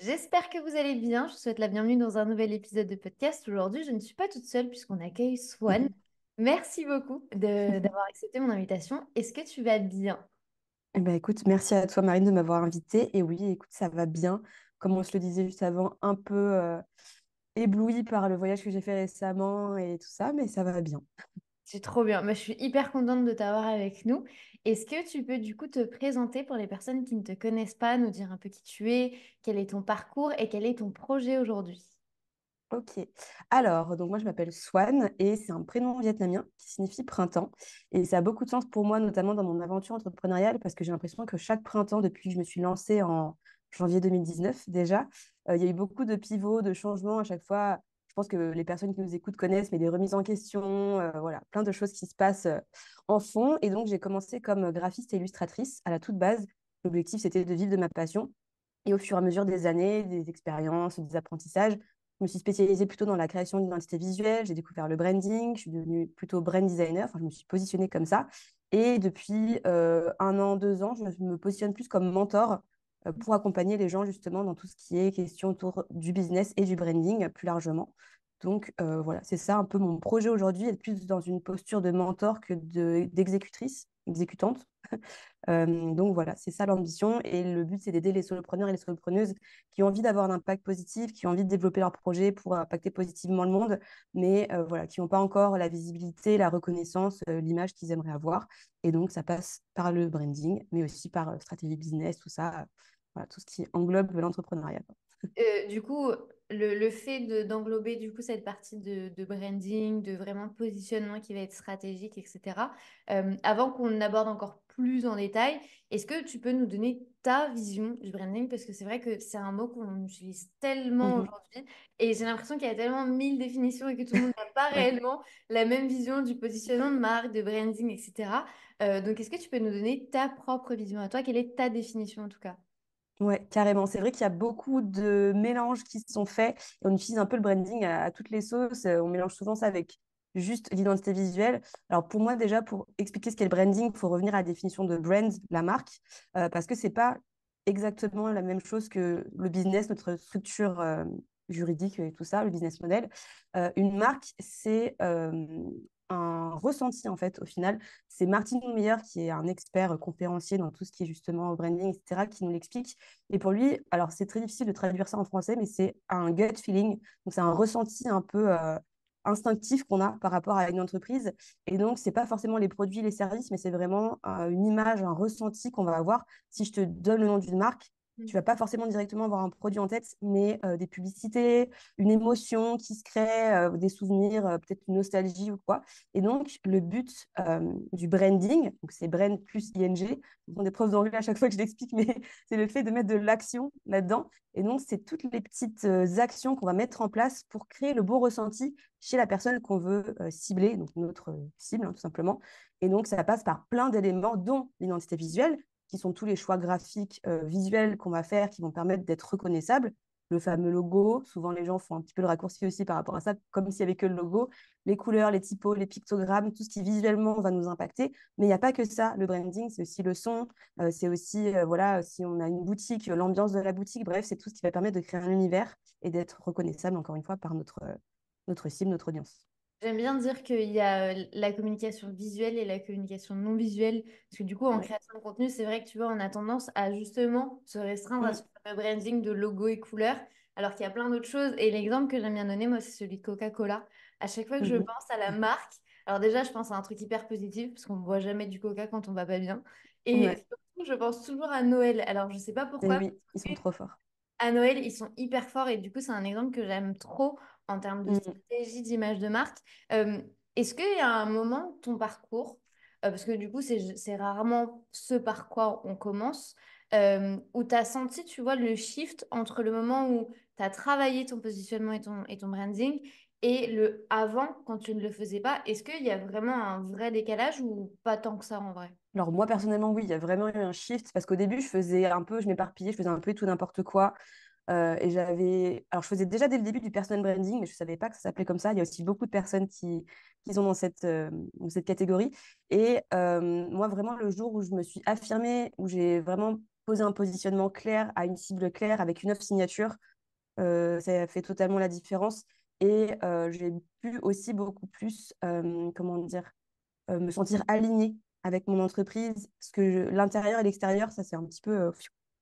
J'espère que vous allez bien. Je vous souhaite la bienvenue dans un nouvel épisode de podcast. Aujourd'hui, je ne suis pas toute seule puisqu'on accueille Swan. Merci beaucoup d'avoir accepté mon invitation. Est-ce que tu vas bien? Eh ben, écoute, merci à toi Marine de m'avoir invitée. Et oui, écoute, ça va bien. Comme on se le disait juste avant, un peu éblouie par le voyage que j'ai fait récemment et tout ça, mais ça va bien. C'est trop bien. Moi, je suis hyper contente de t'avoir avec nous. Est-ce que tu peux du coup te présenter pour les personnes qui ne te connaissent pas, nous dire un peu qui tu es, quel est ton parcours et quel est ton projet aujourd'hui? Ok. Alors, donc moi je m'appelle Swan et c'est un prénom vietnamien qui signifie printemps. Et ça a beaucoup de sens pour moi, notamment dans mon aventure entrepreneuriale, parce que j'ai l'impression que chaque printemps, depuis que je me suis lancée en janvier 2019 déjà, il y a eu beaucoup de pivots, de changements à chaque fois. Je pense que les personnes qui nous écoutent connaissent, mais des remises en question, voilà, plein de choses qui se passent en fond. Et donc j'ai commencé comme graphiste et illustratrice à la toute base. L'objectif, c'était de vivre de ma passion. Et au fur et à mesure des années, des expériences, des apprentissages, je me suis spécialisée plutôt dans la création d'identité visuelle. J'ai découvert le branding. Je suis devenue plutôt brand designer. Enfin, je me suis positionnée comme ça. Et depuis 1 an, 2 ans, je me positionne plus comme mentor pour accompagner les gens justement dans tout ce qui est question autour du business et du branding plus largement. Donc voilà, c'est ça un peu mon projet aujourd'hui, être plus dans une posture de mentor que d'exécutrice, exécutante. Donc voilà, c'est ça l'ambition. Et le but, c'est d'aider les solopreneurs et les solopreneuses qui ont envie d'avoir un impact positif, qui ont envie de développer leur projet pour impacter positivement le monde, mais voilà, qui n'ont pas encore la visibilité, la reconnaissance, l'image qu'ils aimeraient avoir. Et donc, ça passe par le branding, mais aussi par stratégie business, tout ça, voilà, tout ce qui englobe l'entrepreneuriat. Du coup, le fait d'englober du coup cette partie de branding, de vraiment positionnement qui va être stratégique, etc. Avant qu'on aborde encore plus en détail, est-ce que tu peux nous donner ta vision du branding? Parce que c'est vrai que c'est un mot qu'on utilise tellement Mhm. aujourd'hui et j'ai l'impression qu'il y a tellement mille définitions et que tout le monde n'a pas Ouais. réellement la même vision du positionnement de marque, de branding, etc. Donc, est-ce que tu peux nous donner ta propre vision à toi? Quelle est ta définition en tout cas? Ouais, carrément. C'est vrai qu'il y a beaucoup de mélanges qui sont faits et on utilise un peu le branding à toutes les sauces. On mélange souvent ça avec juste l'identité visuelle. Alors pour moi, déjà, pour expliquer ce qu'est le branding, il faut revenir à la définition de brand, la marque, parce que c'est pas exactement la même chose que le business, notre structure juridique et tout ça, le business model. Une marque, c'est un ressenti en fait au final. C'est Martin Meyer qui est un expert conférencier dans tout ce qui est justement branding, etc., qui nous l'explique. Et pour lui, alors c'est très difficile de traduire ça en français, mais c'est un gut feeling. Donc c'est un ressenti un peu instinctif qu'on a par rapport à une entreprise. Et donc, c'est pas forcément les produits, les services, mais c'est vraiment une image, un ressenti qu'on va avoir. Si je te donne le nom d'une marque, tu vas pas forcément directement avoir un produit en tête, mais des publicités, une émotion qui se crée, des souvenirs, peut-être une nostalgie ou quoi. Et donc, le but du branding, donc c'est brand plus ing, ce sont des profs d'anglais à chaque fois que je l'explique, mais c'est le fait de mettre de l'action là-dedans. Et donc, c'est toutes les petites actions qu'on va mettre en place pour créer le bon ressenti chez la personne qu'on veut cibler, donc notre cible, hein, tout simplement. Et donc, ça passe par plein d'éléments, dont l'identité visuelle, qui sont tous les choix graphiques, visuels qu'on va faire, qui vont permettre d'être reconnaissables. Le fameux logo, souvent les gens font un petit peu le raccourci aussi par rapport à ça, comme s'il n'y avait que le logo, les couleurs, les typos, les pictogrammes, tout ce qui visuellement va nous impacter. Mais il n'y a pas que ça. Le branding, c'est aussi le son, c'est aussi, voilà, si on a une boutique, l'ambiance de la boutique, bref, c'est tout ce qui va permettre de créer un univers et d'être reconnaissable, encore une fois, par notre cible, notre audience. J'aime bien dire qu'il y a la communication visuelle et la communication non visuelle, parce que du coup, en Ouais. création de contenu, c'est vrai que tu vois, on a tendance à justement se restreindre à ce Mm. fameux branding de logo et couleurs, alors qu'il y a plein d'autres choses. Et l'exemple que j'aime bien donner, moi, c'est celui de Coca-Cola. À chaque fois que je Mhm. pense à la marque, alors déjà, je pense à un truc hyper positif, parce qu'on ne boit jamais du Coca quand on va pas bien. Et Ouais. surtout, je pense toujours à Noël. Alors, je sais pas Et pourquoi. oui, ils sont trop forts. À Noël, ils sont hyper forts et du coup, c'est un exemple que j'aime trop en termes de Mm. stratégie d'image de marque. Euh, Est-ce qu'il y a un moment de ton parcours, parce que du coup, c'est rarement ce par quoi on commence, où tu as senti, tu vois, le shift entre le moment où tu as travaillé ton positionnement et ton branding et le avant, quand tu ne le faisais pas. Est-ce qu'il y a vraiment un vrai décalage ou pas tant que ça en vrai? Alors moi personnellement oui, il y a vraiment eu un shift parce qu'au début je faisais un peu, je m'éparpillais, je faisais un peu tout n'importe quoi. Et alors je faisais déjà dès le début du personal branding, mais je savais pas que ça s'appelait comme ça. Il y a aussi beaucoup de personnes qui sont dans cette catégorie. Et moi vraiment le jour où je me suis affirmée, où j'ai vraiment poser un positionnement clair à une cible claire avec une offre signature, ça fait totalement la différence. Et j'ai pu aussi beaucoup plus, comment dire, me sentir alignée avec mon entreprise. Parce que l'intérieur et l'extérieur, ça c'est un petit peu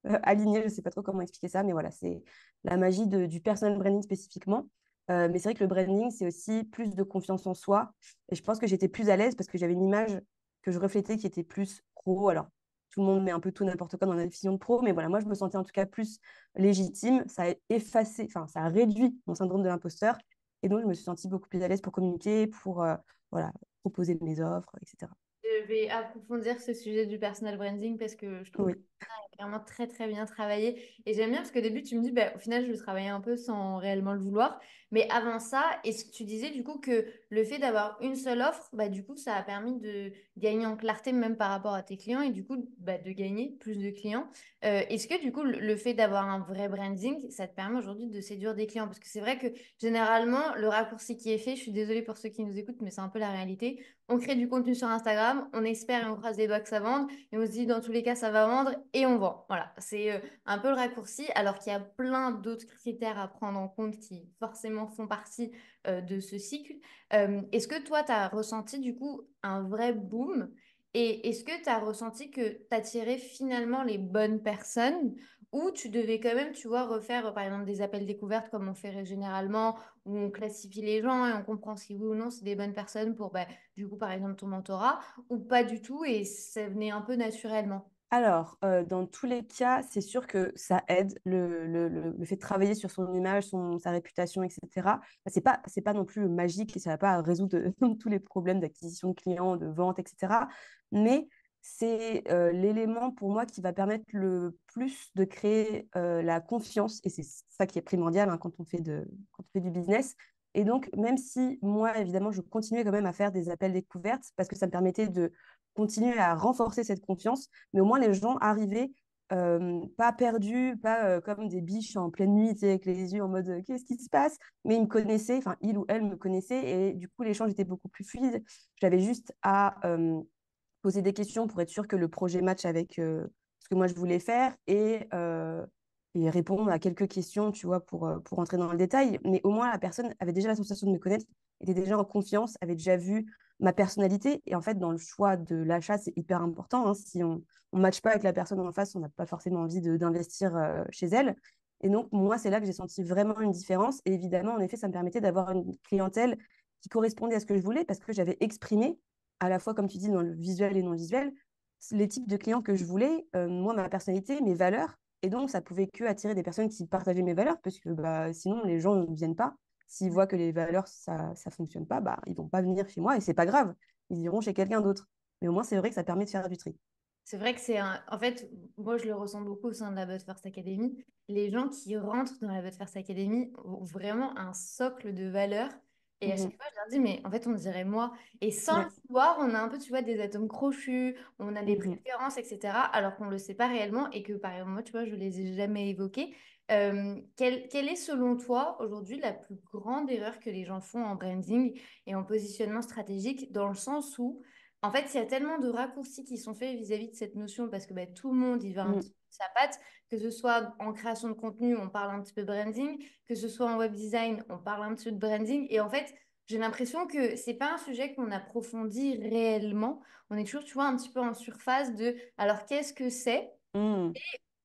aligné. Je ne sais pas trop comment expliquer ça, mais voilà, c'est la magie du personal branding spécifiquement. Mais c'est vrai que le branding, c'est aussi plus de confiance en soi. Et je pense que j'étais plus à l'aise parce que j'avais une image que je reflétais qui était plus pro. Alors, tout le monde met un peu tout n'importe quoi dans la définition de pro, mais voilà, moi, je me sentais en tout cas plus légitime. Ça a effacé, enfin, ça a réduit mon syndrome de l'imposteur. Et donc, je me suis sentie beaucoup plus à l'aise pour communiquer, pour voilà, proposer mes offres, etc. Je vais approfondir ce sujet du personal branding parce que je trouve que Oui. ça est vraiment très très bien travaillé. Et j'aime bien parce qu'au début, tu me dis, bah, au final, je le travaillais un peu sans réellement le vouloir. Mais avant ça, et ce que tu disais du coup que le fait d'avoir une seule offre, bah, du coup, ça a permis de gagner en clarté même par rapport à tes clients et du coup, bah, de gagner plus de clients. Est-ce que du coup, le fait d'avoir un vrai branding, ça te permet aujourd'hui de séduire des clients? Parce que c'est vrai que généralement, le raccourci qui est fait, je suis désolée pour ceux qui nous écoutent, mais c'est un peu la réalité. On crée du contenu sur Instagram, on espère et on croise les doigts que ça vende, et on se dit dans tous les cas ça va vendre et on vend. Voilà, c'est un peu le raccourci, alors qu'il y a plein d'autres critères à prendre en compte qui forcément font partie de ce cycle. Est-ce que toi, tu as ressenti du coup un vrai boom? Et est-ce que tu as ressenti que tu attirais finalement les bonnes personnes ou tu devais quand même, tu vois, refaire par exemple des appels découvertes comme on fait généralement, où on classifie les gens et on comprend si oui ou non c'est des bonnes personnes pour bah, du coup, par exemple, ton mentorat, ou pas du tout, et ça venait un peu naturellement. Alors, dans tous les cas, c'est sûr que ça aide le fait de travailler sur son image, sa réputation, etc. C'est pas non plus magique et ça va pas résoudre tous les problèmes d'acquisition de clients, de vente, etc. Mais c'est l'élément pour moi qui va permettre le plus de créer la confiance et c'est ça qui est primordial hein, quand on fait du business. Et donc, même si moi, évidemment, je continuais quand même à faire des appels découvertes parce que ça me permettait de continuer à renforcer cette confiance, mais au moins les gens arrivaient pas perdus, pas comme des biches en pleine nuit, tu sais, avec les yeux en mode qu'est-ce qui se passe? Mais ils me connaissaient, enfin, il ou elle me connaissait, et du coup, l'échange était beaucoup plus fluide. J'avais juste à poser des questions pour être sûr que le projet match avec ce que moi je voulais faire et répondre à quelques questions, tu vois, pour entrer dans le détail. Mais au moins, la personne avait déjà la sensation de me connaître, était déjà en confiance, avait déjà vu ma personnalité. Et en fait, dans le choix de l'achat, c'est hyper important. Hein. Si on ne matche pas avec la personne en face, on n'a pas forcément envie d'investir chez elle. Et donc, moi, c'est là que j'ai senti vraiment une différence. Et évidemment, en effet, ça me permettait d'avoir une clientèle qui correspondait à ce que je voulais parce que j'avais exprimé à la fois, comme tu dis, dans le visuel et non visuel, les types de clients que je voulais, moi, ma personnalité, mes valeurs. Et donc, ça pouvait que attirer des personnes qui partageaient mes valeurs, parce que bah, sinon, les gens ne viennent pas. S'ils voient que les valeurs, ça ne fonctionne pas, bah, ils vont pas venir chez moi et c'est pas grave. Ils iront chez quelqu'un d'autre. Mais au moins, c'est vrai que ça permet de faire du tri. C'est vrai que c'est un... En fait, moi, je le ressens beaucoup au sein de la But First Academy. Les gens qui rentrent dans la But First Academy ont vraiment un socle de valeurs. Et à chaque Mhm. fois, je leur dis, mais en fait, on dirait moi. Et sans le Ouais. savoir, on a un peu, tu vois, des atomes crochus, on a des Mhm. préférences, etc. Alors qu'on ne le sait pas réellement et que, par exemple, moi, tu vois, je ne les ai jamais évoquées. Quelle est, selon toi, aujourd'hui, la plus grande erreur que les gens font en branding et en positionnement stratégique, dans le sens où en fait, il y a tellement de raccourcis qui sont faits vis-à-vis de cette notion parce que bah, tout le monde y va un petit Mhm. peu de sa patte, que ce soit en création de contenu, on parle un petit peu branding, que ce soit en web design, on parle un petit peu de branding. Et en fait, j'ai l'impression que c'est pas un sujet qu'on approfondit réellement. On est toujours, tu vois, un petit peu en surface de alors qu'est-ce que c'est? Mhm.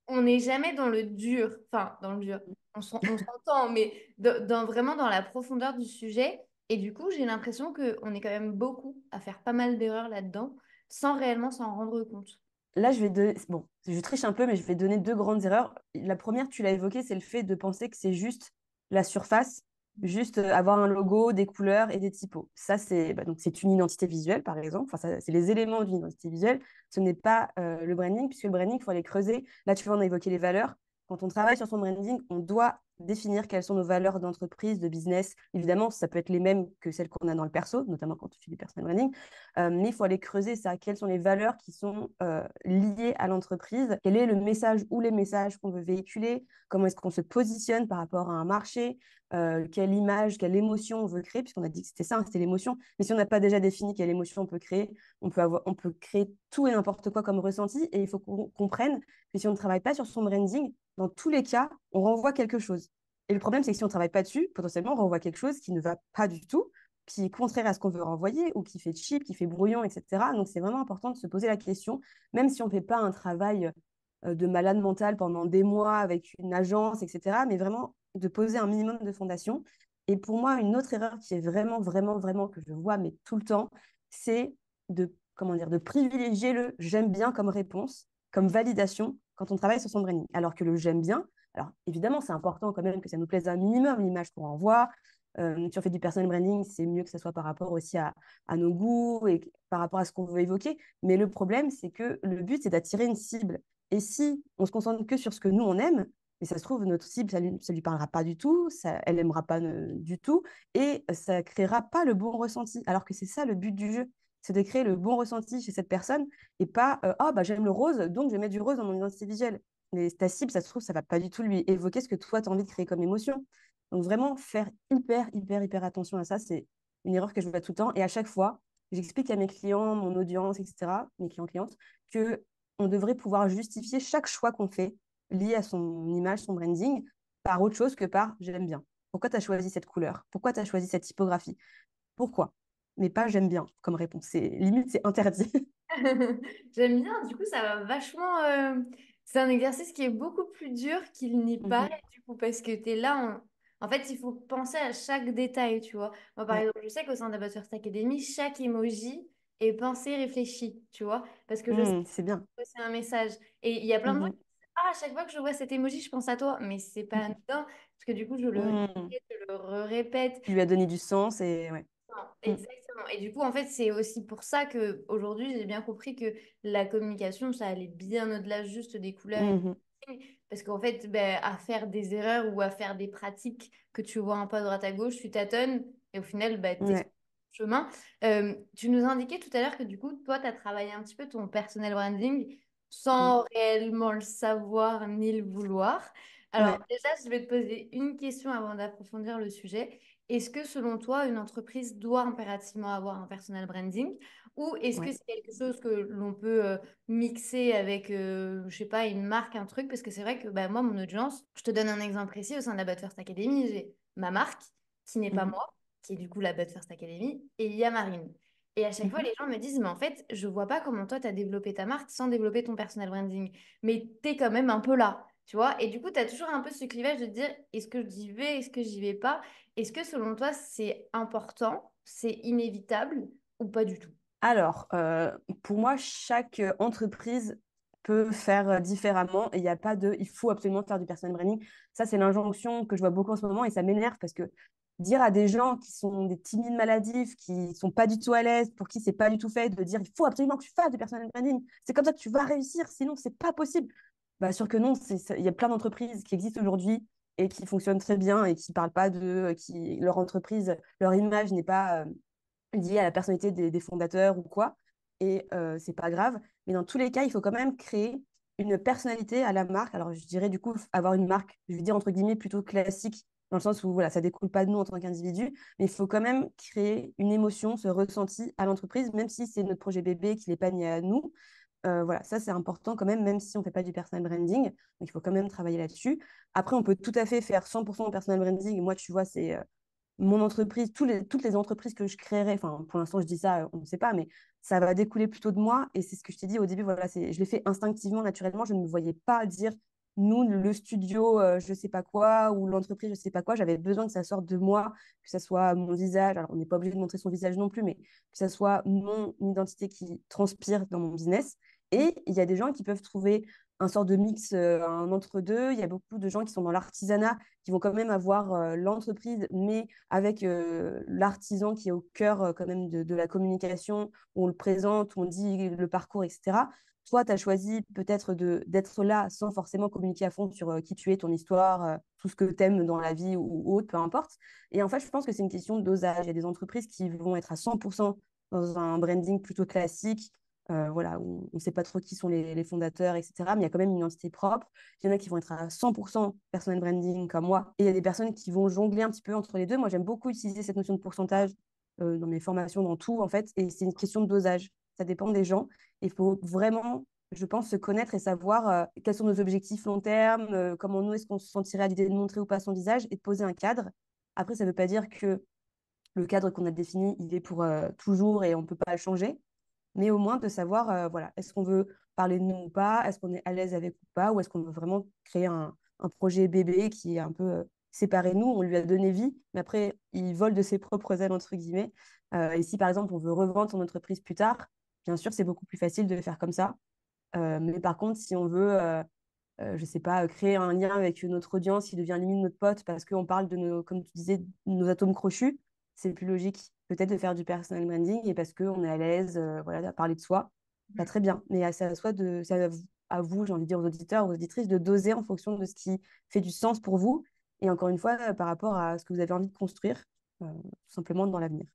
On n'est jamais dans le dur, enfin, dans le dur. On s'entend, mais vraiment dans la profondeur du sujet. Et du coup, j'ai l'impression qu'on est quand même beaucoup à faire pas mal d'erreurs là-dedans, sans réellement s'en rendre compte. Là, je vais donner, bon, je triche un peu, mais je vais donner deux grandes erreurs. La première, tu l'as évoquée, c'est le fait de penser que c'est juste la surface, juste avoir un logo, des couleurs et des typos. Ça, c'est bah, donc c'est une identité visuelle, par exemple. Enfin, c'est les éléments d'une identité visuelle. Ce n'est pas le branding, puisque le branding, il faut aller creuser. Là, tu vois, on a évoqué les valeurs. Quand on travaille sur son branding, on doit définir quelles sont nos valeurs d'entreprise, de business. Évidemment, ça peut être les mêmes que celles qu'on a dans le perso, notamment quand tu fais du personal branding. Mais il faut aller creuser ça. Quelles sont les valeurs qui sont liées à l'entreprise? Quel est le message ou les messages qu'on veut véhiculer? Comment est-ce qu'on se positionne par rapport à un marché? quelle image, quelle émotion on veut créer, puisqu'on a dit que c'était ça, hein, c'était l'émotion. Mais si on n'a pas déjà défini quelle émotion on peut créer, on peut créer tout et n'importe quoi comme ressenti. Et il faut qu'on comprenne que si on ne travaille pas sur son branding, dans tous les cas, on renvoie quelque chose. Et le problème, c'est que si on ne travaille pas dessus, potentiellement, on renvoie quelque chose qui ne va pas du tout, qui est contraire à ce qu'on veut renvoyer, ou qui fait cheap, qui fait brouillon, etc. Donc, c'est vraiment important de se poser la question, même si on ne fait pas un travail de malade mental pendant des mois avec une agence, etc. Mais vraiment de poser un minimum de fondation. Et pour moi, une autre erreur qui est vraiment, vraiment, vraiment que je vois, mais tout le temps, c'est de, comment dire, de privilégier le j'aime bien comme réponse, comme validation quand on travaille sur son branding. Alors que le j'aime bien, alors évidemment, c'est important quand même que ça nous plaise un minimum, l'image qu'on envoie. Si on fait du personal branding, c'est mieux que ça soit par rapport aussi à nos goûts et par rapport à ce qu'on veut évoquer. Mais le problème, c'est que le but, c'est d'attirer une cible. Et si on se concentre que sur ce que nous, on aime, mais ça se trouve, notre cible, ça lui parlera pas du tout, ça, elle aimera pas du tout, et ça créera pas le bon ressenti. Alors que c'est ça le but du jeu, c'est de créer le bon ressenti chez cette personne, et pas ah bah j'aime le rose, donc je vais mettre du rose dans mon identité visuelle. Mais ta cible, ça se trouve, ça va pas du tout lui évoquer ce que toi, tu as envie de créer comme émotion. Donc vraiment, faire hyper, hyper, hyper attention à ça, c'est une erreur que je vois tout le temps. Et à chaque fois, j'explique à mes clients, mon audience, etc., mes clients, clientes, que on devrait pouvoir justifier chaque choix qu'on fait lié à son image, son branding, par autre chose que par j'aime bien. Pourquoi tu as choisi cette couleur? Pourquoi tu as choisi cette typographie? Pourquoi? Mais pas j'aime bien comme réponse. Limite, c'est interdit. J'aime bien, du coup, ça va vachement. C'est un exercice qui est beaucoup plus dur qu'il n'y Mhm. paraît, du coup, parce que tu es là. En fait, il faut penser à chaque détail, tu vois. Moi, par Ouais. exemple, je sais qu'au sein de la First Academy, chaque emoji est pensé, réfléchi, tu vois, parce que je sais C'est bien. que c'est un message. Et il y a plein de gens qui Mhm. disent, ah, à chaque fois que je vois cet emoji, je pense à toi. Mais c'est pas anodin, parce que du coup, je le Mhm. répète, je le répète. Tu lui as donné du sens et ouais. Non, Mhm. exactement. Et du coup, en fait, c'est aussi pour ça que aujourd'hui, j'ai bien compris que la communication, ça allait bien au-delà juste des couleurs et du Mhm. marketing. Parce qu'en fait, ben, à faire des erreurs ou à faire des pratiques que tu vois un peu à droite à gauche, tu tâtonnes et au final, ben, tu Ouais. chemin. Tu nous indiquais tout à l'heure que du coup, toi, tu as travaillé un petit peu ton personal branding Mhm. sans réellement le savoir ni le vouloir. Alors Ouais. déjà, je vais te poser une question avant d'approfondir le sujet. Est-ce que selon toi, une entreprise doit impérativement avoir un personal branding ou est-ce que Ouais. c'est quelque chose que l'on peut mixer avec, je sais pas, une marque, un truc? Parce que c'est vrai que bah, moi, mon audience, je te donne un exemple précis au sein de la But First Academy, j'ai ma marque qui n'est pas Mhm. moi, qui est du coup la But First Academy, et il y a Marine. Et à chaque fois, Mhm. les gens me disent, mais en fait, je vois pas comment toi, tu as développé ta marque sans développer ton personal branding. Mais tu es quand même un peu là, tu vois? Et du coup, tu as toujours un peu ce clivage de te dire, est-ce que j'y vais, est-ce que j'y vais pas? Est-ce que selon toi, c'est important, c'est inévitable ou pas du tout? Alors, pour moi, chaque entreprise peut faire différemment et il n'y a pas de il faut absolument faire du personal branding. Ça, c'est l'injonction que je vois beaucoup en ce moment et ça m'énerve parce que dire à des gens qui sont des timides maladifs, qui sont pas du tout à l'aise, pour qui c'est pas du tout fait, de dire il faut absolument que tu fasses du personal branding, c'est comme ça que tu vas réussir, sinon c'est pas possible. Bah, sûr que non, il y a plein d'entreprises qui existent aujourd'hui et qui fonctionnent très bien et qui parlent pas de qui leur entreprise, leur image n'est pas lié à la personnalité des fondateurs ou quoi. Et c'est pas grave. Mais dans tous les cas, il faut quand même créer une personnalité à la marque. Alors, je dirais du coup avoir une marque, je vais dire entre guillemets, plutôt classique, dans le sens où voilà, ça découle pas de nous en tant qu'individu, mais il faut quand même créer une émotion, ce ressenti à l'entreprise, même si c'est notre projet bébé, qu'il n'est pas ni à nous. Voilà, ça c'est important quand même, même si on ne fait pas du personal branding. Donc, il faut quand même travailler là-dessus. Après, on peut tout à fait faire 100% de personal branding. Moi, tu vois, c'est mon entreprise, toutes les entreprises que je créerai, enfin pour l'instant je dis ça, on ne sait pas, mais ça va découler plutôt de moi. Et c'est ce que je t'ai dit au début, voilà, je l'ai fait instinctivement, naturellement. Je ne me voyais pas dire, nous, le studio, je ne sais pas quoi, ou l'entreprise, je ne sais pas quoi. J'avais besoin que ça sorte de moi, que ça soit mon visage. Alors on n'est pas obligé de montrer son visage non plus, mais que ça soit mon identité qui transpire dans mon business. Et il y a des gens qui peuvent trouver un sort de mix, un entre-deux. Il y a beaucoup de gens qui sont dans l'artisanat, qui vont quand même avoir l'entreprise, mais avec l'artisan qui est au cœur quand même de la communication, où on le présente, où on dit le parcours, etc. Toi, tu as choisi peut-être d'être là sans forcément communiquer à fond sur qui tu es, ton histoire, tout ce que tu aimes dans la vie ou autre, peu importe. Et en fait, je pense que c'est une question de dosage. Il y a des entreprises qui vont être à 100% dans un branding plutôt classique, Voilà, on ne sait pas trop qui sont les fondateurs, etc. Mais il y a quand même une identité propre. Il y en a qui vont être à 100% personal branding comme moi. Et il y a des personnes qui vont jongler un petit peu entre les deux. Moi, j'aime beaucoup utiliser cette notion de pourcentage dans mes formations, dans tout, en fait. Et c'est une question de dosage. Ça dépend des gens. Il faut vraiment, je pense, se connaître et savoir quels sont nos objectifs long terme, comment nous, est-ce qu'on se sentirait à l'idée de montrer ou pas son visage et de poser un cadre. Après, ça ne veut pas dire que le cadre qu'on a défini, il est pour toujours et on ne peut pas le changer, mais au moins de savoir, voilà, est-ce qu'on veut parler de nous ou pas, est-ce qu'on est à l'aise avec ou pas, ou est-ce qu'on veut vraiment créer un projet bébé qui est un peu séparé de nous, on lui a donné vie, mais après, il vole de ses propres ailes, entre guillemets. Et si, par exemple, on veut revendre son entreprise plus tard, bien sûr, c'est beaucoup plus facile de le faire comme ça. Mais par contre, si on veut je sais pas, créer un lien avec notre audience qui devient limite notre pote parce qu'on parle de nos, comme tu disais, de nos atomes crochus, c'est plus logique peut-être de faire du personal branding et parce qu'on est à l'aise, voilà, à parler de soi. Pas très bien, mais c'est à soi de, c'est à vous, j'ai envie de dire aux auditeurs, aux auditrices, de doser en fonction de ce qui fait du sens pour vous et encore une fois, par rapport à ce que vous avez envie de construire, tout simplement dans l'avenir.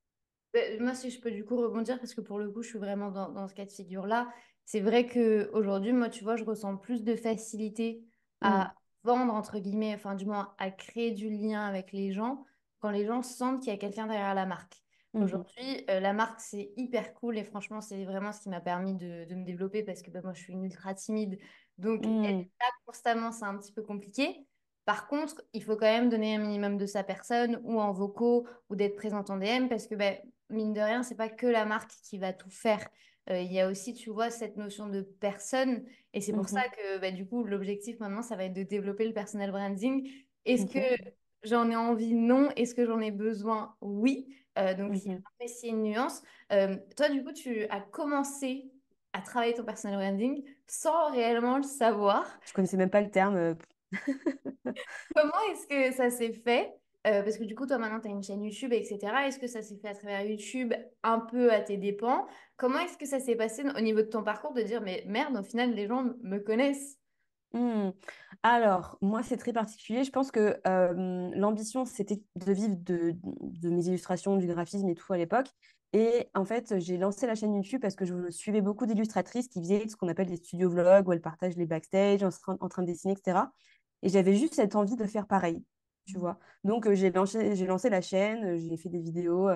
Moi, si je peux du coup rebondir, parce que pour le coup, je suis vraiment dans ce cas de figure-là. C'est vrai qu'aujourd'hui, moi, tu vois, je ressens plus de facilité Mm, à vendre, entre guillemets, enfin, du moins, à créer du lien avec les gens quand les gens sentent qu'il y a quelqu'un derrière la marque. mhm, Aujourd'hui, la marque, c'est hyper cool et franchement, c'est vraiment ce qui m'a permis de me développer parce que bah, moi, je suis une ultra timide. Donc, être mm, là constamment, c'est un petit peu compliqué. Par contre, il faut quand même donner un minimum de sa personne ou en vocaux ou d'être présente en DM parce que ben, mine de rien, c'est pas que la marque qui va tout faire. Il y a aussi, tu vois, cette notion de personne. Et c'est pour ça mhm. que, bah, du coup, l'objectif maintenant, ça va être de développer le personal branding. Est-ce que Ok. j'en ai envie? Non. Est-ce que j'en ai besoin? Oui. Donc, il y a Mhm. un peu ici une nuance. Toi, du coup, tu as commencé à travailler ton personal branding sans réellement le savoir. Je connaissais même pas le terme. Comment est-ce que ça s'est fait? Parce que du coup, toi, maintenant, tu as une chaîne YouTube, etc. Est-ce que ça s'est fait à travers YouTube, un peu à tes dépens? Comment est-ce que ça s'est passé au niveau de ton parcours de dire, mais merde, au final, les gens me connaissent? Hmm. Alors, moi, c'est très particulier. Je pense que l'ambition, c'était de vivre de mes illustrations, du graphisme et tout à l'époque. Et en fait, j'ai lancé la chaîne YouTube parce que je suivais beaucoup d'illustratrices qui faisaient ce qu'on appelle des studio vlogs où elles partagent les backstage en train de dessiner, etc. Et j'avais juste cette envie de faire pareil, tu vois. Donc, j'ai lancé la chaîne, j'ai fait des vidéos.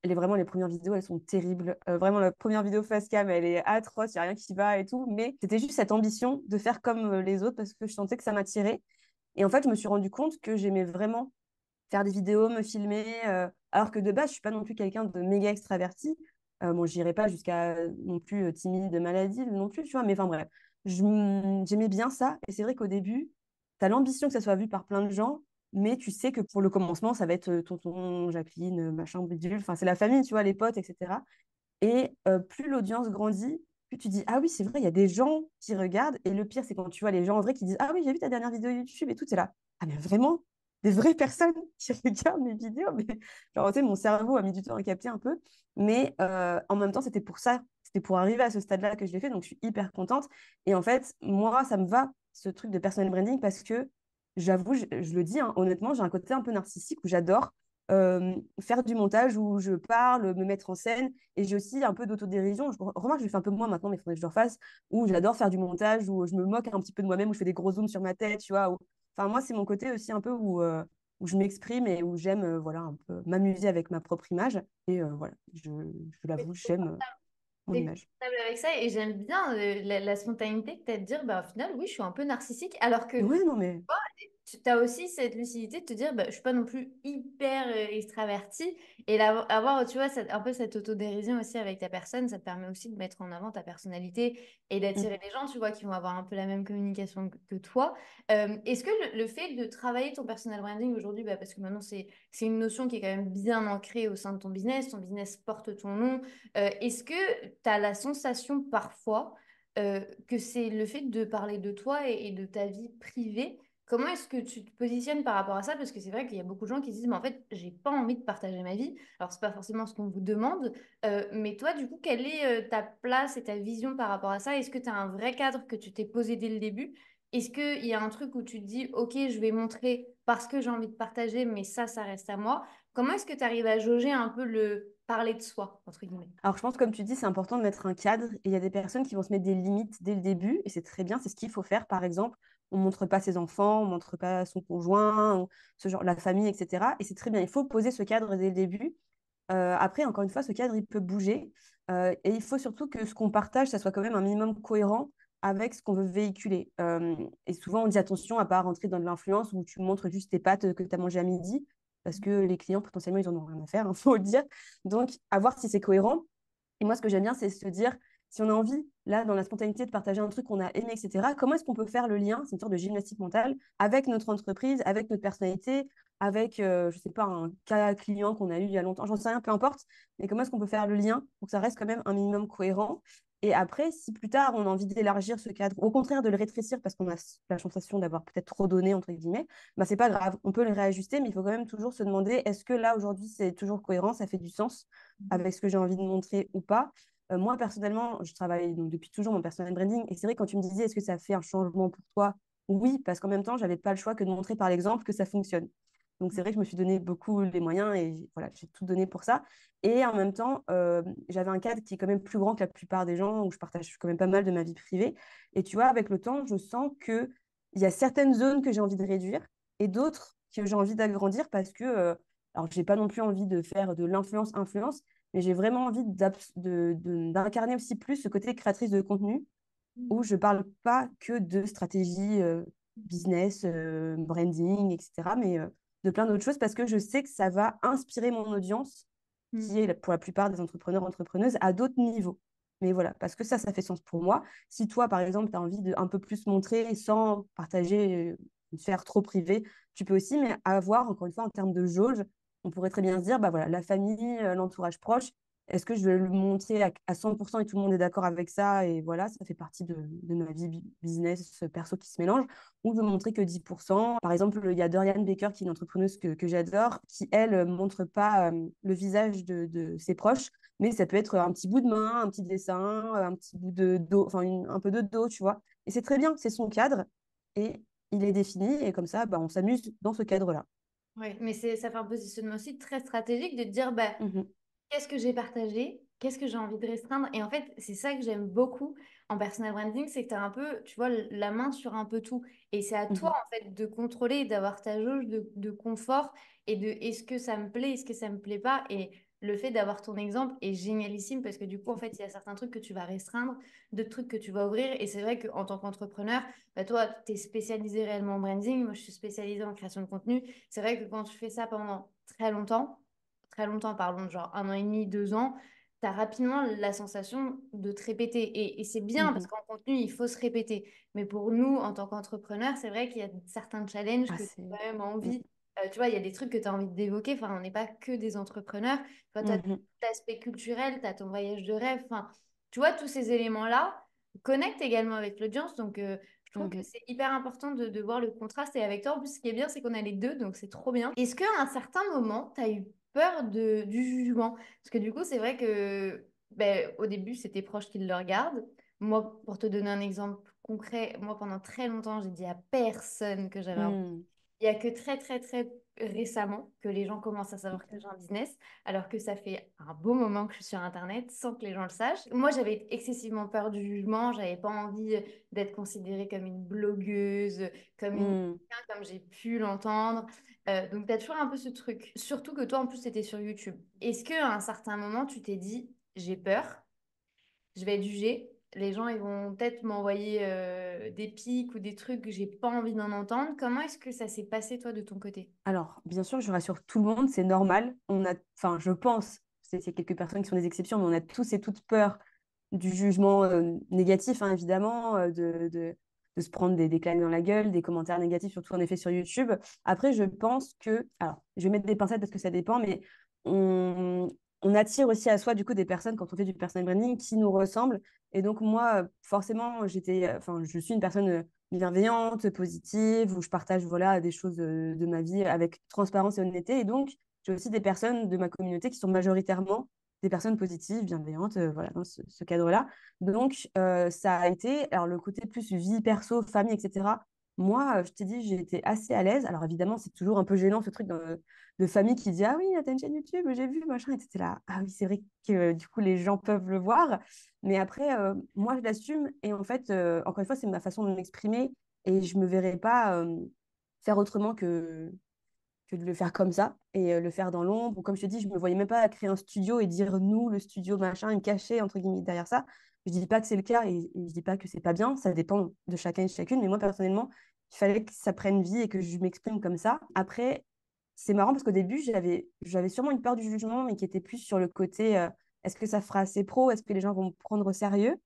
Vraiment, les premières vidéos, elles sont terribles. Vraiment, la première vidéo face cam, elle est atroce, il n'y a rien qui va et tout. Mais c'était juste cette ambition de faire comme les autres parce que je sentais que ça m'attirait. Et en fait, je me suis rendu compte que j'aimais vraiment faire des vidéos, me filmer. Alors que de base, je suis pas non plus quelqu'un de méga extraverti. Bon, j'irai pas jusqu'à non plus timide, maladie non plus, tu vois. Mais enfin bref, j'aimais bien ça. Et c'est vrai qu'au début, tu as l'ambition que ça soit vu par plein de gens, mais tu sais que pour le commencement, ça va être tonton, Jacqueline, machin, bidule. Enfin, c'est la famille, tu vois, les potes, etc. Et plus l'audience grandit, plus tu dis, ah oui, c'est vrai, il y a des gens qui regardent. Et le pire, c'est quand tu vois les gens en vrai qui disent, ah oui, j'ai vu ta dernière vidéo YouTube et tout, c'est là. Ah, mais vraiment, des vraies personnes qui regardent mes vidéos. Mais genre, tu sais, mon cerveau a mis du temps à capter un peu. Mais en même temps, c'était pour ça. C'était pour arriver à ce stade-là que je l'ai fait. Donc, je suis hyper contente. Et en fait, moi, ça me va, ce truc de personal branding, parce que j'avoue, je le dis, hein, honnêtement, j'ai un côté un peu narcissique où j'adore faire du montage où je parle, me mettre en scène. Et j'ai aussi un peu d'autodérision. Remarque, je le fais un peu moins maintenant, mais il faudrait que je le refasse. Où j'adore faire du montage, où je me moque un petit peu de moi-même, où je fais des gros zooms sur ma tête, tu vois. Enfin, moi, c'est mon côté aussi un peu où je m'exprime et où j'aime voilà, un peu m'amuser avec ma propre image. Et voilà, je l'avoue, j'aime mon T'es image. confortable avec ça et j'aime bien la spontanéité que tu as de dire, bah, au final, oui, je suis un peu narcissique, alors que Ouais, non, mais. tu as aussi cette lucidité de te dire, bah, je suis pas non plus hyper extravertie. Et avoir, tu vois, un peu cette autodérision aussi avec ta personne, ça te permet aussi de mettre en avant ta personnalité et d'attirer Mhm. les gens, tu vois, qui vont avoir un peu la même communication que toi. Est-ce que le fait de travailler ton personal branding aujourd'hui, bah, parce que maintenant c'est une notion qui est quand même bien ancrée au sein de ton business porte ton nom, est-ce que tu as la sensation parfois que c'est le fait de parler de toi et de ta vie privée? Comment est-ce que tu te positionnes par rapport à ça? Parce que c'est vrai qu'il y a beaucoup de gens qui se disent, mais en fait, j'ai pas envie de partager ma vie. Alors, c'est pas forcément ce qu'on vous demande, mais toi, du coup, quelle est ta place et ta vision par rapport à ça? Est-ce que tu as un vrai cadre que tu t'es posé dès le début? Est-ce qu'il y a un truc où tu te dis, OK, je vais montrer parce que j'ai envie de partager, mais ça reste à moi. Comment est-ce que tu arrives à jauger un peu le parler de soi, entre guillemets? Alors, je pense, comme tu dis, c'est important de mettre un cadre. Et il y a des personnes qui vont se mettre des limites dès le début. Et c'est très bien, c'est ce qu'il faut faire. Par exemple, on ne montre pas ses enfants, on ne montre pas son conjoint, ou ce genre, la famille, etc. Et c'est très bien. Il faut poser ce cadre dès le début. Après, encore une fois, ce cadre, il peut bouger. Et il faut surtout que ce qu'on partage, ça soit quand même un minimum cohérent avec ce qu'on veut véhiculer. Et souvent, on dit attention à ne pas rentrer dans de l'influence où tu montres juste tes pâtes que tu as mangées à midi, parce que les clients, potentiellement, ils en ont rien à faire, il faut le dire. Donc, à voir si c'est cohérent. Et moi, ce que j'aime bien, c'est se dire, si on a envie, là, dans la spontanéité, de partager un truc qu'on a aimé, etc., comment est-ce qu'on peut faire le lien, c'est une sorte de gymnastique mentale, avec notre entreprise, avec notre personnalité, avec, je ne sais pas, un cas client qu'on a eu il y a longtemps, j'en sais rien, peu importe, mais comment est-ce qu'on peut faire le lien pour que ça reste quand même un minimum cohérent. Et après, si plus tard, on a envie d'élargir ce cadre, ou au contraire de le rétrécir parce qu'on a la sensation d'avoir peut-être trop donné, entre guillemets, bah, c'est pas grave, on peut le réajuster, mais il faut quand même toujours se demander, est-ce que là, aujourd'hui, c'est toujours cohérent, ça fait du sens avec ce que j'ai envie de montrer ou pas. Moi, personnellement, je travaille donc, depuis toujours mon personal branding. Et c'est vrai, quand tu me disais, est-ce que ça fait un changement pour toi? Oui, parce qu'en même temps, je n'avais pas le choix que de montrer par l'exemple que ça fonctionne. Donc, c'est vrai que je me suis donné beaucoup les moyens et voilà, j'ai tout donné pour ça. Et en même temps, j'avais un cadre qui est quand même plus grand que la plupart des gens, où je partage quand même pas mal de ma vie privée. Et tu vois, avec le temps, je sens qu'il y a certaines zones que j'ai envie de réduire et d'autres que j'ai envie d'agrandir parce que, alors, je n'ai pas non plus envie de faire de l'influence-influence, mais j'ai vraiment envie d'incarner aussi plus ce côté créatrice de contenu où je parle pas que de stratégie business, branding, etc., mais de plein d'autres choses parce que je sais que ça va inspirer mon audience, Mm. qui est pour la plupart des entrepreneurs, entrepreneuses, à d'autres niveaux. Mais voilà, parce que ça fait sens pour moi. Si toi, par exemple, tu as envie de un peu plus montrer sans partager une sphère trop privée, tu peux aussi, mais avoir, encore une fois, en termes de jauge, on pourrait très bien se dire, bah voilà, la famille, l'entourage proche, est-ce que je vais le montrer à 100% et tout le monde est d'accord avec ça et voilà, ça fait partie de ma vie business perso qui se mélange, ou je veux montrer que 10%. Par exemple, il y a Dorian Baker qui est une entrepreneuse que j'adore, qui elle montre pas le visage de ses proches, mais ça peut être un petit bout de main, un petit dessin, un petit bout de dos, enfin un peu de dos, tu vois. Et c'est très bien, c'est son cadre et il est défini et comme ça, bah, on s'amuse dans ce cadre-là. Ouais, mais ça fait un positionnement aussi très stratégique de te dire, bah, Mhm, qu'est-ce que j'ai partagé? Qu'est-ce que j'ai envie de restreindre? Et en fait, c'est ça que j'aime beaucoup en personal branding, c'est que tu as un peu, tu vois, la main sur un peu tout. Et c'est à toi, mhm, en fait, de contrôler, et d'avoir ta jauge de confort et de est-ce que ça me plaît, est-ce que ça me plaît pas? Et le fait d'avoir ton exemple est génialissime parce que du coup, en fait, il y a certains trucs que tu vas restreindre, d'autres trucs que tu vas ouvrir. Et c'est vrai qu'en tant qu'entrepreneur, bah, toi, tu es spécialisé réellement en branding. Moi, je suis spécialisée en création de contenu. C'est vrai que quand tu fais ça pendant très longtemps, parlons de genre 1 an et demi, 2 ans, tu as rapidement la sensation de te répéter. Et c'est bien parce mhm. qu'en contenu, il faut se répéter. Mais pour nous, en tant qu'entrepreneurs, c'est vrai qu'il y a certains challenges Ah, que tu c'est... as quand même Mm, envie. Tu vois, il y a des trucs que tu as envie d'évoquer. Enfin, on n'est pas que des entrepreneurs. Tu as mhm, l'aspect culturel, tu as ton voyage de rêve. Enfin, tu vois, tous ces éléments-là connectent également avec l'audience. Donc, je trouve que mhm. c'est hyper important de voir le contraste. Et avec toi, en plus, ce qui est bien, c'est qu'on a les deux. Donc, c'est trop bien. Est-ce qu'à un certain moment, tu as eu peur du jugement? Parce que du coup, c'est vrai que ben, au début, c'est tes proches qui le regardent. Moi, pour te donner un exemple concret, moi, pendant très longtemps, j'ai dit à personne que j'avais un... Mm. Il y a que très, très, très récemment que les gens commencent à savoir que Ok. j'ai un business, alors que ça fait un beau moment que je suis sur Internet sans que les gens le sachent. Moi, j'avais excessivement peur du jugement. J'avais pas envie d'être considérée comme une blogueuse, comme une... Mm. comme j'ai pu l'entendre. Donc, tu as toujours un peu ce truc. Surtout que toi, en plus, tu étais sur YouTube. Est-ce qu'à un certain moment, tu t'es dit, j'ai peur, je vais être jugée, les gens, ils vont peut-être m'envoyer des pics ou des trucs que j'ai pas envie d'en entendre. Comment est-ce que ça s'est passé, toi, de ton côté? Alors, bien sûr, je rassure tout le monde, c'est normal. On a, enfin, je pense, c'est quelques personnes qui sont des exceptions, mais on a tous et toutes peur du jugement négatif, hein, évidemment, de se prendre des claques dans la gueule, des commentaires négatifs, surtout en effet sur YouTube. Après, je pense que, alors, je vais mettre des pincettes parce que ça dépend, mais on, on attire aussi à soi, du coup, des personnes, quand on fait du personal branding, qui nous ressemblent. Et donc, moi, forcément, enfin, je suis une personne bienveillante, positive, où je partage, voilà, des choses de ma vie avec transparence et honnêteté. Et donc, j'ai aussi des personnes de ma communauté qui sont majoritairement des personnes positives, bienveillantes, voilà, dans ce cadre-là. Donc, ça a été, alors le côté plus vie perso, famille, etc. Moi, je t'ai dit, j'ai été assez à l'aise. Alors évidemment, c'est toujours un peu gênant ce truc de famille qui dit, ah oui, t'as une chaîne YouTube, j'ai vu, machin, et t'étais là. Ah oui, c'est vrai que du coup, les gens peuvent le voir. Mais après, moi, je l'assume. Et en fait, encore une fois, c'est ma façon de m'exprimer. Et je me verrais pas faire autrement que de le faire comme ça et le faire dans l'ombre. Ou comme je te dis, je me voyais même pas créer un studio et dire nous, le studio, machin, et me cacher, entre guillemets, derrière ça. Je dis pas que c'est le cas et je dis pas que c'est pas bien. Ça dépend de chacun et de chacune. Mais moi, personnellement, il fallait que ça prenne vie et que je m'exprime comme ça. Après, c'est marrant parce qu'au début, j'avais sûrement une peur du jugement, mais qui était plus sur le côté est-ce que ça fera assez pro? Est-ce que les gens vont me prendre au sérieux?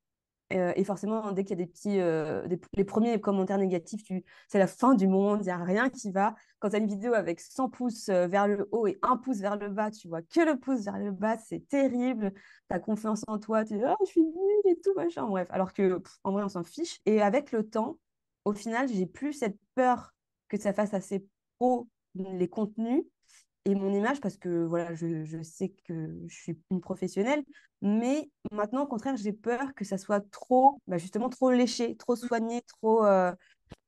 Et forcément, dès qu'il y a des petits, les premiers commentaires négatifs, c'est la fin du monde, il n'y a rien qui va. Quand tu as une vidéo avec 100 pouces vers le haut et un pouce vers le bas, tu vois que le pouce vers le bas, c'est terrible. Tu as confiance en toi, tu dis, oh, je suis nulle et tout, machin. Bref, alors que en vrai, on s'en fiche. Et avec le temps, au final, j'ai plus cette peur que ça fasse assez pro les contenus et mon image parce que voilà, je sais que je suis une professionnelle, mais maintenant, au contraire, j'ai peur que ça soit trop, bah, justement, trop léché, trop soigné, trop.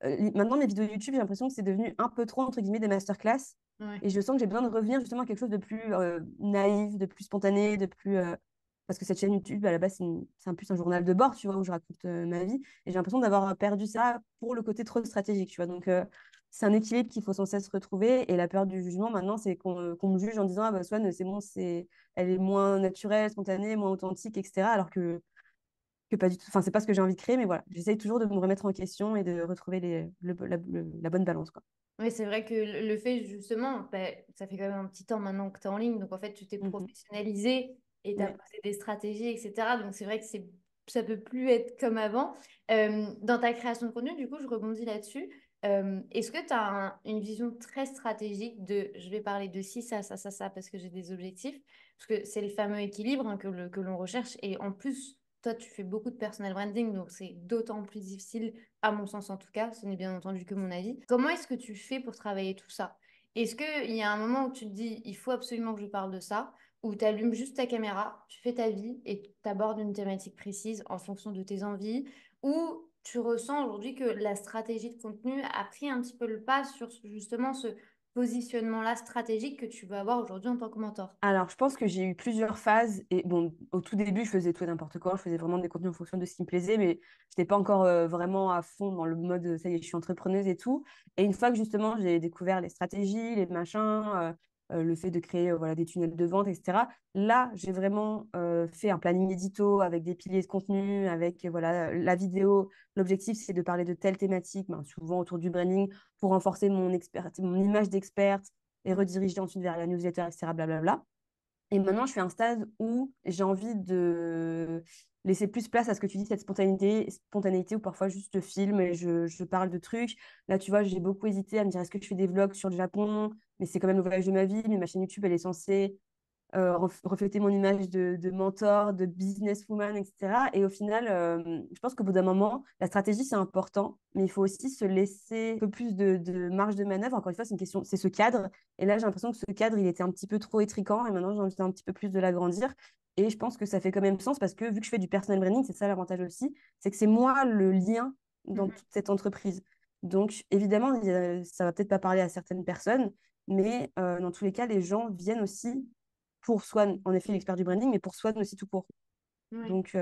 Maintenant, mes vidéos YouTube, j'ai l'impression que c'est devenu un peu trop, entre guillemets, des masterclass. Ouais. Et je sens que j'ai besoin de revenir justement à quelque chose de plus naïf, de plus spontané, de plus. Parce que cette chaîne YouTube, à la base, c'est un plus un journal de bord, tu vois, où je raconte ma vie. Et j'ai l'impression d'avoir perdu ça pour le côté trop stratégique, tu vois. Donc, c'est un équilibre qu'il faut sans cesse retrouver. Et la peur du jugement, maintenant, c'est qu'on me juge en disant, ah bah, Swan, c'est bon, elle est moins naturelle, spontanée, moins authentique, etc. Alors que pas du tout. Enfin, c'est pas ce que j'ai envie de créer, mais voilà, j'essaye toujours de me remettre en question et de retrouver la bonne balance, quoi. Oui, c'est vrai que le fait justement, bah, ça fait quand même un petit temps maintenant que tu es en ligne, donc en fait tu t'es Mhm. professionnalisé et tu as Ouais. posé des stratégies, etc. Donc c'est vrai que ça peut plus être comme avant. Dans ta création de contenu, du coup, je rebondis là-dessus. Est-ce que tu as une vision très stratégique de je vais parler de ci, ça, parce que j'ai des objectifs? Parce que c'est le fameux équilibre hein, que l'on recherche. Et en plus, toi, tu fais beaucoup de personal branding, donc c'est d'autant plus difficile à mon sens en tout cas, ce n'est bien entendu que mon avis. Comment est-ce que tu fais pour travailler tout ça? Est-ce qu'il y a un moment où tu te dis, il faut absolument que je parle de ça, où tu allumes juste ta caméra, tu fais ta vie et tu abordes une thématique précise en fonction de tes envies, ou tu ressens aujourd'hui que la stratégie de contenu a pris un petit peu le pas sur justement ce positionnement-là stratégique que tu veux avoir aujourd'hui en tant que mentor? Alors, je pense que j'ai eu plusieurs phases. Et bon, au tout début, je faisais tout et n'importe quoi. Je faisais vraiment des contenus en fonction de ce qui me plaisait, mais je n'étais pas encore vraiment à fond dans le mode, ça y est, je suis entrepreneuse et tout. Et une fois que justement, j'ai découvert les stratégies, les machins, le fait de créer voilà, des tunnels de vente, etc. Là, j'ai vraiment fait un planning édito avec des piliers de contenu, avec voilà, la vidéo. L'objectif, c'est de parler de telles thématiques, ben, souvent autour du branding, pour renforcer mon image d'experte et rediriger ensuite vers la newsletter, etc. Blablabla. Et maintenant, je suis à un stade où j'ai envie de laisser plus place à ce que tu dis, cette spontanéité où parfois juste je filme et je parle de trucs. Là, tu vois, j'ai beaucoup hésité à me dire est-ce que je fais des vlogs sur le Japon, mais c'est quand même le voyage de ma vie, mais ma chaîne YouTube, elle est censée refléter mon image de mentor, de businesswoman, etc. Et au final, je pense qu'au bout d'un moment, la stratégie, c'est important, mais il faut aussi se laisser un peu plus de marge de manœuvre. Encore une fois, c'est une question, c'est ce cadre. Et là, j'ai l'impression que ce cadre, il était un petit peu trop étriquant et maintenant, j'ai envie un petit peu plus de l'agrandir. Et je pense que ça fait quand même sens parce que vu que je fais du personal branding, c'est ça l'avantage aussi, c'est que c'est moi le lien dans toute cette entreprise. Donc, évidemment, ça va peut-être pas parler à certaines personnes, mais dans tous les cas, les gens viennent aussi pour Swan, en effet, l'expert du branding, mais pour Swan aussi tout court. Oui. Donc,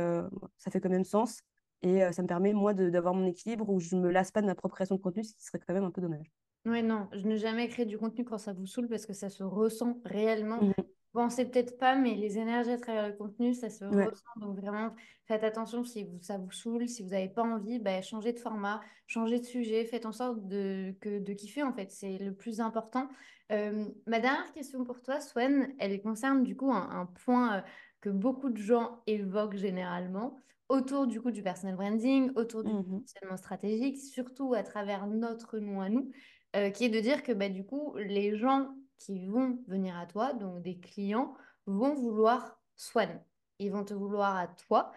ça fait quand même sens. Et ça me permet, moi, d'avoir mon équilibre où je ne me lasse pas de ma propre création de contenu, ce qui serait quand même un peu dommage. Ouais, non, je n'ai jamais créé du contenu quand ça vous saoule parce que ça se ressent réellement. Mhm. Vous pensez peut-être pas, mais les énergies à travers le contenu, ça se Ouais. ressent. Donc vraiment, faites attention si ça vous saoule, si vous n'avez pas envie, bah, changez de format, changez de sujet, faites en sorte de kiffer en fait. C'est le plus important. Ma dernière question pour toi, Swen, elle concerne du coup un point que beaucoup de gens évoquent généralement autour du coup du personal branding, autour du Mhm. positionnement stratégique, surtout à travers notre nom à nous qui est de dire que bah, du coup, les gens qui vont venir à toi, donc des clients, vont vouloir Swan. Ils vont te vouloir à toi.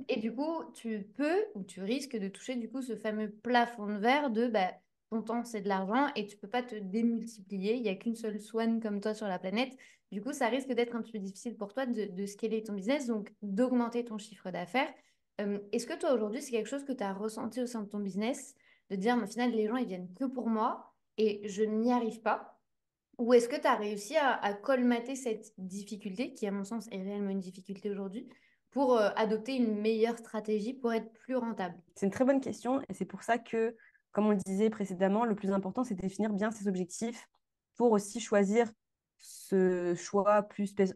Et du coup, tu peux ou tu risques de toucher du coup ce fameux plafond de verre de bah, ton temps, c'est de l'argent et tu peux pas te démultiplier. Il n'y a qu'une seule Swan comme toi sur la planète. Du coup, ça risque d'être un petit peu difficile pour toi de scaler ton business, donc d'augmenter ton chiffre d'affaires. Est-ce que toi, aujourd'hui, c'est quelque chose que tu as ressenti au sein de ton business, de dire, mais au final, les gens, ils viennent que pour moi et je n'y arrive pas? Ou est-ce que tu as réussi à colmater cette difficulté, qui à mon sens est réellement une difficulté aujourd'hui, pour adopter une meilleure stratégie pour être plus rentable? C'est une très bonne question et c'est pour ça que, comme on le disait précédemment, le plus important, c'est de définir bien ses objectifs pour aussi choisir ce choix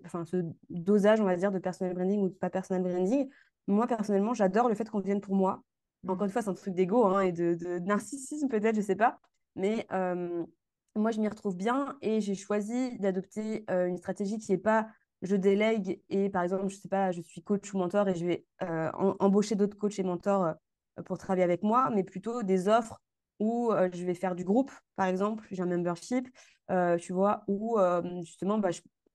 enfin, ce dosage, on va dire, de personal branding ou de pas personal branding. Moi, personnellement, j'adore le fait qu'on vienne pour moi. Mm. Encore une fois, c'est un truc d'ego hein, et de narcissisme peut-être, je sais pas. Mais moi, je m'y retrouve bien et j'ai choisi d'adopter une stratégie qui n'est pas je délègue et par exemple, je sais pas, je suis coach ou mentor et je vais embaucher d'autres coachs et mentors pour travailler avec moi, mais plutôt des offres où je vais faire du groupe, par exemple, j'ai un membership, tu vois, où justement, bah,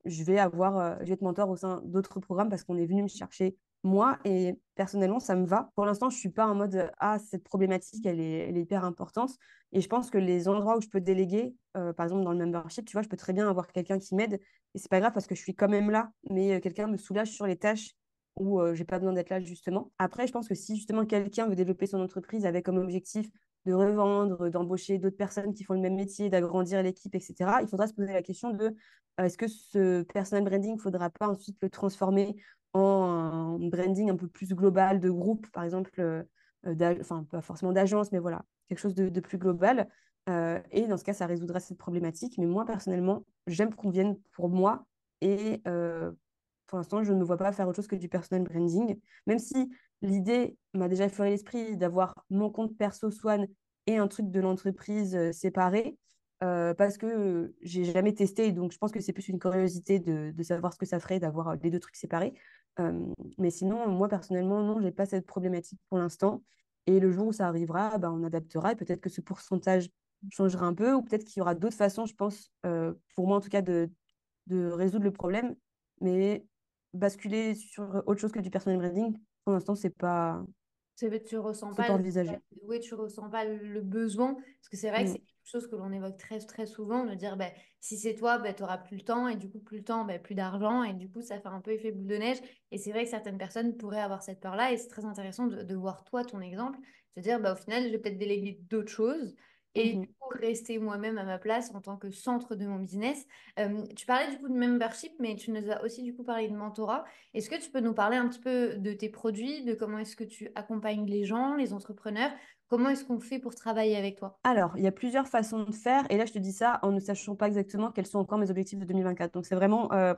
je vais être mentor au sein d'autres programmes parce qu'on est venu me chercher moi et personnellement, ça me va. Pour l'instant, je suis pas en mode ah, cette problématique, elle est hyper importante. Et je pense que les endroits où je peux déléguer, par exemple dans le membership, tu vois, je peux très bien avoir quelqu'un qui m'aide et c'est pas grave parce que je suis quand même là, mais quelqu'un me soulage sur les tâches où j'ai pas besoin d'être là justement. Après, je pense que si justement quelqu'un veut développer son entreprise avec comme objectif de revendre, d'embaucher d'autres personnes qui font le même métier, d'agrandir l'équipe, etc., il faudra se poser la question de est-ce que ce personal branding, il ne faudra pas ensuite le transformer en un branding un peu plus global de groupe, par exemple, enfin, pas forcément d'agence, mais voilà, quelque chose de plus global. Et dans ce cas, ça résoudra cette problématique. Mais moi, personnellement, j'aime qu'on vienne pour moi et pour l'instant, je ne me vois pas faire autre chose que du personal branding, même si l'idée m'a déjà effleuré l'esprit d'avoir mon compte perso Swan et un truc de l'entreprise séparé, parce que j'ai jamais testé, donc je pense que c'est plus une curiosité de savoir ce que ça ferait d'avoir les deux trucs séparés. Mais sinon, moi personnellement, non, j'ai pas cette problématique pour l'instant. Et le jour où ça arrivera, bah, on adaptera et peut-être que ce pourcentage changera un peu, ou peut-être qu'il y aura d'autres façons, je pense, pour moi en tout cas, de résoudre le problème. Mais basculer sur autre chose que du personal branding, pour l'instant, Tu ressens c'est pas, pas envisagé. ouais, tu ressens pas le besoin, parce que c'est vrai que Mm. c'est quelque chose que l'on évoque très, très souvent, de dire, ben, si c'est toi, ben, tu n'auras plus le temps, et du coup, plus le temps, ben, plus d'argent, et du coup, ça fait un peu effet boule de neige. Et c'est vrai que certaines personnes pourraient avoir cette peur-là, et c'est très intéressant de voir toi, ton exemple, de dire, ben, au final, je vais peut-être déléguer d'autres choses, et du Mhm. coup, rester moi-même à ma place en tant que centre de mon business. Tu parlais du coup de membership, mais tu nous as aussi du coup parlé de mentorat. Est-ce que tu peux nous parler un petit peu de tes produits, de comment est-ce que tu accompagnes les gens, les entrepreneurs? Comment est-ce qu'on fait pour travailler avec toi? Alors, il y a plusieurs façons de faire, et là, je te dis ça en ne sachant pas exactement quels sont encore mes objectifs de 2024. Donc, c'est vraiment un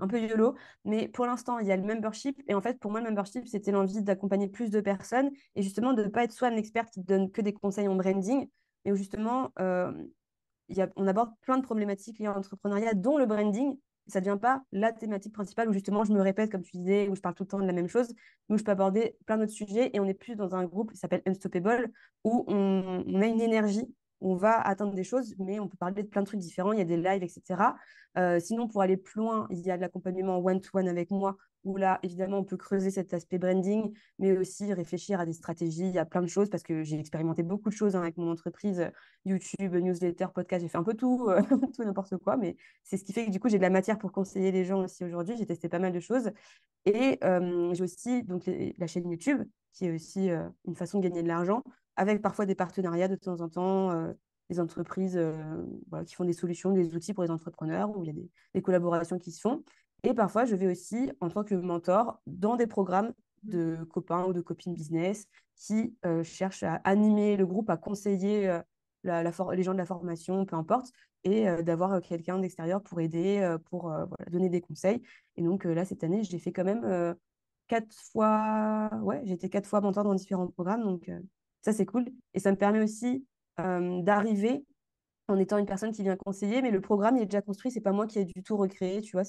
peu YOLO. Mais pour l'instant, il y a le membership. Et en fait, pour moi, le membership, c'était l'envie d'accompagner plus de personnes et justement de ne pas être soit un expert qui te donne que des conseils en branding, mais où justement, on aborde plein de problématiques liées à l'entrepreneuriat, dont le branding. Ça ne devient pas la thématique principale où justement je me répète, comme tu disais, où je parle tout le temps de la même chose, mais où je peux aborder plein d'autres sujets et on est plus dans un groupe qui s'appelle Unstoppable où on a une énergie, où on va atteindre des choses, mais on peut parler de plein de trucs différents, il y a des lives, etc. Sinon, pour aller plus loin, il y a de l'accompagnement one-to-one avec moi, où là, évidemment, on peut creuser cet aspect branding, mais aussi réfléchir à des stratégies, à plein de choses, parce que j'ai expérimenté beaucoup de choses hein, avec mon entreprise YouTube, newsletter, podcast, j'ai fait un peu tout, tout et n'importe quoi, mais c'est ce qui fait que du coup, j'ai de la matière pour conseiller les gens aussi aujourd'hui. J'ai testé pas mal de choses. Et j'ai aussi donc, la chaîne YouTube, qui est aussi une façon de gagner de l'argent, avec parfois des partenariats de temps en temps, des entreprises voilà, qui font des solutions, des outils pour les entrepreneurs, où il y a des collaborations qui se font. Et parfois, je vais aussi, en tant que mentor, dans des programmes de copains ou de copines business qui cherchent à animer le groupe, à conseiller les gens de la formation, peu importe, et d'avoir quelqu'un d'extérieur pour aider, pour voilà, donner des conseils. Et donc là, cette année, j'ai fait quand même 4 fois, ouais, j'ai été 4 fois mentor dans différents programmes, donc ça, c'est cool. Et ça me permet aussi d'arriver en étant une personne qui vient conseiller, mais le programme, il est déjà construit, c'est pas moi qui ai du tout recréé, tu vois,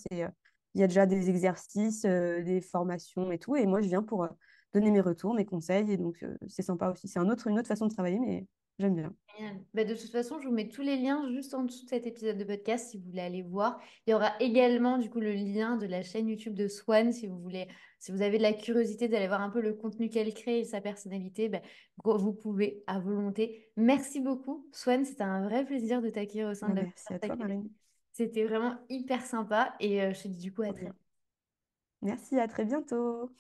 il y a déjà des exercices, des formations et tout, et moi, je viens pour donner mes retours, mes conseils, et donc c'est sympa aussi. C'est une autre façon de travailler, mais J'aime bien. Génial. Bah, de toute façon, je vous mets tous les liens juste en dessous de cet épisode de podcast si vous voulez aller voir. Il y aura également du coup le lien de la chaîne YouTube de Swan si vous voulez, si vous avez de la curiosité d'aller voir un peu le contenu qu'elle crée et sa personnalité, bah, vous pouvez à volonté. Merci beaucoup, Swan. C'était un vrai plaisir de t'accueillir au sein de Bah, la merci à Masterclass toi, Academy. Marine. C'était vraiment hyper sympa et je te dis du coup à Trop très bien. vite. Merci, à très bientôt.